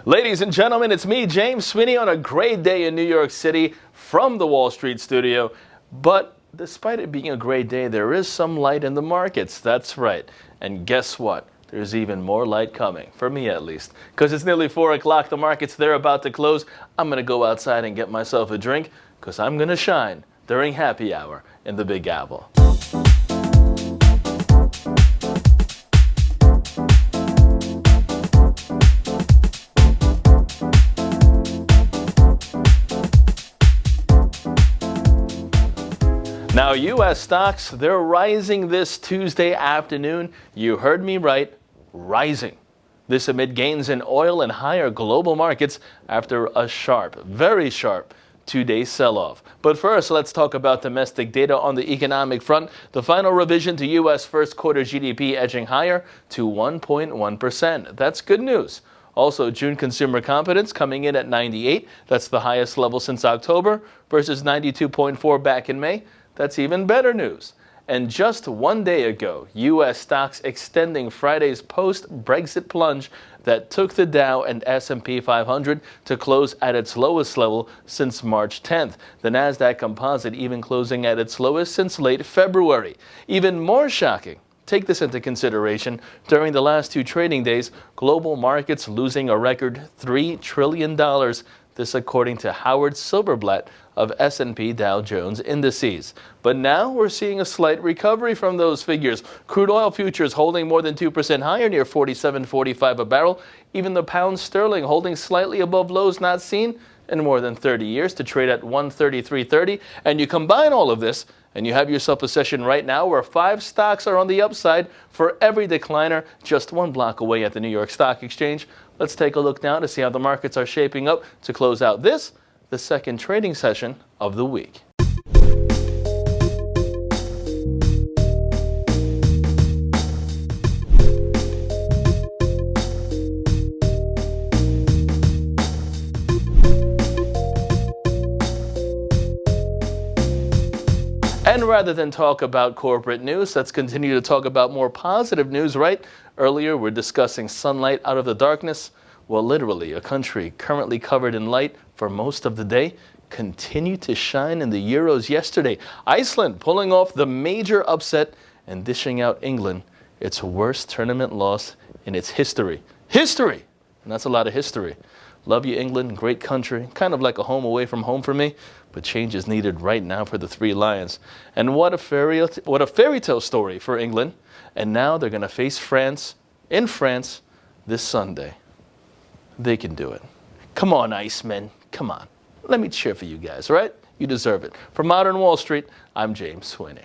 Ladies and gentlemen, it's me, James Sweeney, on a great day in New York City from the Wall Street studio. But despite it being a great day, there is some light in the markets. That's right. And guess what? There's even more light coming, for me at least. Because it's nearly 4 o'clock, the markets, they're about to close. I'm going to go outside and get myself a drink because I'm going to shine during happy hour in the Big Apple. Now, U.S. stocks, they're rising this Tuesday afternoon. You heard me right, rising. This amid gains in oil and higher global markets after a sharp, very sharp, two-day sell-off. But first, let's talk about domestic data on the economic front. The final revision to U.S. first quarter GDP edging higher to 1.1%. That's good news. Also, June consumer confidence coming in at 98. That's the highest level since October versus 92.4 back in May. That's even better news. And just one day ago, U.S. stocks extending Friday's post-Brexit plunge that took the Dow and S&P 500 to close at its lowest level since March 10th. The Nasdaq Composite even closing at its lowest since late February. Even more shocking, take this into consideration, during the last two trading days, global markets losing a record $3 trillion. This according to Howard Silverblatt of S&P Dow Jones Indices. But now we're seeing a slight recovery from those figures. Crude oil futures holding more than 2% higher, near $47.45 a barrel. Even the pound sterling holding slightly above lows not seen in more than 30 years to trade at 133.30. And you combine all of this, and you have yourself a session right now where 5 stocks are on the upside for every decliner, just 1 block away at the New York Stock Exchange. Let's take a look now to see how the markets are shaping up to close out this, the second trading session of the week. And rather than talk about corporate news, let's continue to talk about more positive news, right? Earlier, we're discussing sunlight out of the darkness. Well, literally, a country currently covered in light for most of the day continued to shine in the Euros yesterday. Iceland pulling off the major upset and dishing out England its worst tournament loss in its history. History! And that's a lot of history. Love you, England. Great country. Kind of like a home away from home for me. But change is needed right now for the Three Lions. And what a fairy tale story for England. And now they're going to face France in France this Sunday. They can do it. Come on, Icemen. Come on. Let me cheer for you guys, right? You deserve it. For Modern Wall Street, I'm James Sweeney.